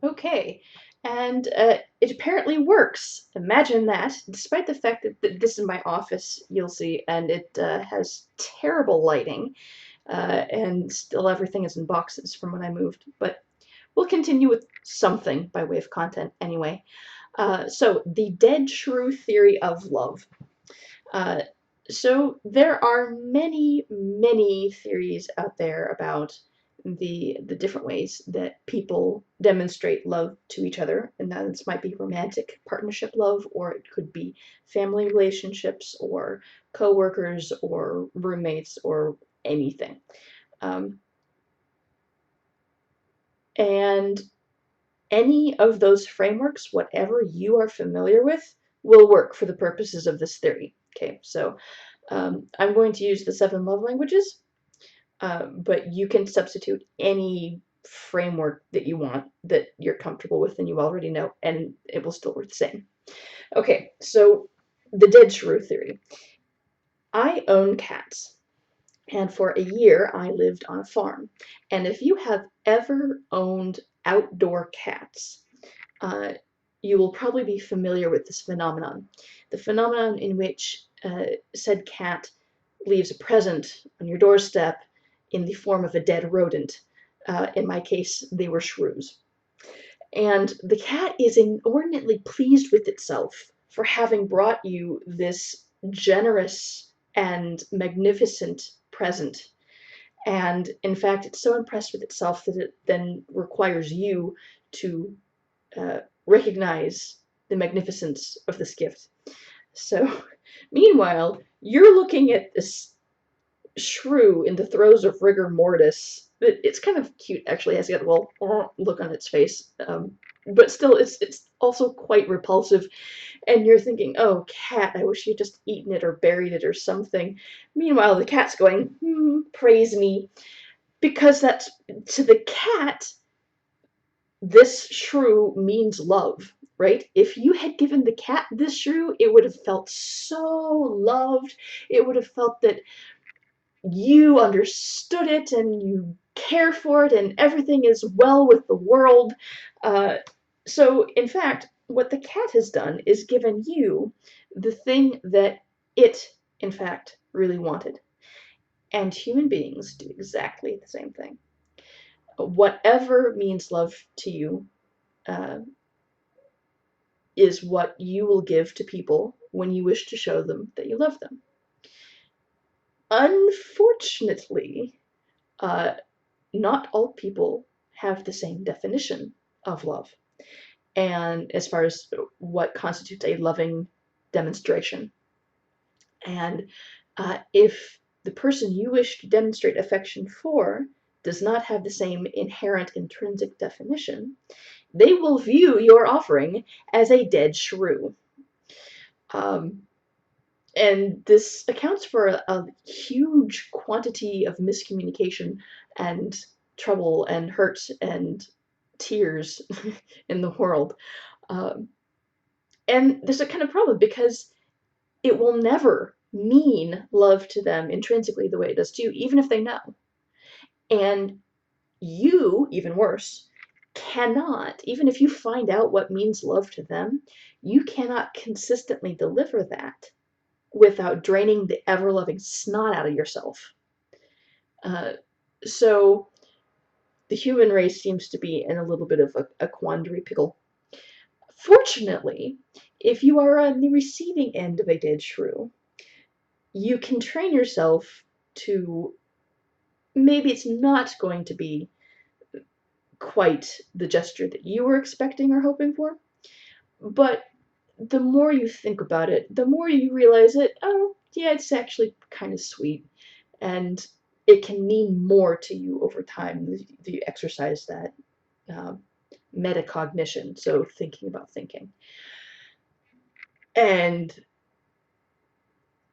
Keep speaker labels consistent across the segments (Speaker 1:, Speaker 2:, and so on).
Speaker 1: Okay, and it apparently works. Imagine that, despite the fact that this is my office, you'll see, and it has terrible lighting, and still everything is in boxes from when I moved. But we'll continue with something by way of content anyway. So, the dead shrew theory of love. Uh, so there are many, many theories out there about the different ways that people demonstrate love to each other, and that this might be romantic partnership love, or it could be family relationships, or coworkers, or roommates, or anything. Um, and any of those frameworks, whatever you are familiar with, will work for the purposes of this theory. Okay, so I'm going to use the 7 love languages, but you can substitute any framework that you want that you're comfortable with and you already know, and it will still work the same. Okay, so the dead shrew theory. I own cats, and for a year I lived on a farm. And if you have ever owned outdoor cats, uh, you will probably be familiar with this phenomenon. The phenomenon in which said cat leaves a present on your doorstep in the form of a dead rodent. In my case, they were shrews. And the cat is inordinately pleased with itself for having brought you this generous and magnificent present. And in fact, it's so impressed with itself that it then requires you to recognize the magnificence of this gift. So, meanwhile, you're looking at this shrew in the throes of rigor mortis. It's kind of cute, actually. It has got a little look on its face, but still, it's also quite repulsive. And you're thinking, "Oh, cat! I wish you'd just eaten it or buried it or something." Meanwhile, the cat's going, "Praise me," because that's to the cat. This shrew means love, right? If you had given the cat this shrew, it would have felt so loved. It would have felt that you understood it and you care for it and everything is well with the world. Uh, so, in fact, what the cat has done is given you the thing that it, in fact, really wanted. And human beings do exactly the same thing. Whatever means love to you uh, is what you will give to people when you wish to show them that you love them. Unfortunately, uh, not all people have the same definition of love, and as far as what constitutes a loving demonstration. And if the person you wish to demonstrate affection for does not have the same inherent intrinsic definition, they will view your offering as a dead shrew. Um, and this accounts for a huge quantity of miscommunication and trouble and hurt and tears in the world. Um, and there's a kind of problem because it will never mean love to them intrinsically the way it does to you, even if they know. And you, even worse, cannot, even if you find out what means love to them, you cannot consistently deliver that without draining the ever loving snot out of yourself. Uh, so the human race seems to be in a little bit of a quandary pickle. Fortunately, if you are on the receiving end of a dead shrew, you can train yourself to maybe it's not going to be quite the gesture that you were expecting or hoping for, but the more you think about it, the more you realize that, oh, yeah, it's actually kind of sweet. And it can mean more to you over time if you exercise that uh, metacognition, so thinking about thinking. And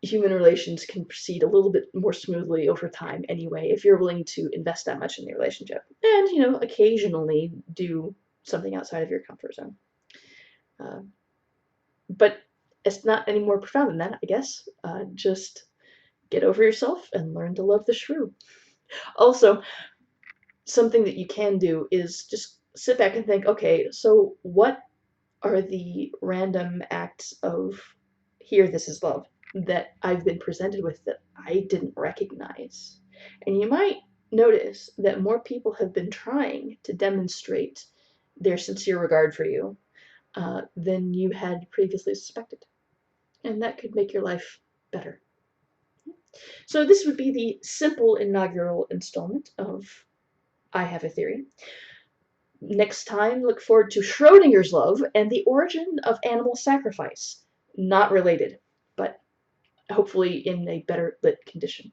Speaker 1: human relations can proceed a little bit more smoothly over time anyway if you're willing to invest that much in the relationship and occasionally do something outside of your comfort zone. uh, but it's not any more profound than that, I guess. Just get over yourself and learn to love the shrew. Also, something that you can do is just sit back and think, okay, so what are the random acts of here, this is love that I've been presented with that I didn't recognize? And you might notice that more people have been trying to demonstrate their sincere regard for you than you had previously suspected. And that could make your life better. So, this would be the simple inaugural installment of I Have a Theory. Next time, look forward to Schrodinger's love and the origin of animal sacrifice. Not related, but hopefully in a better lit condition.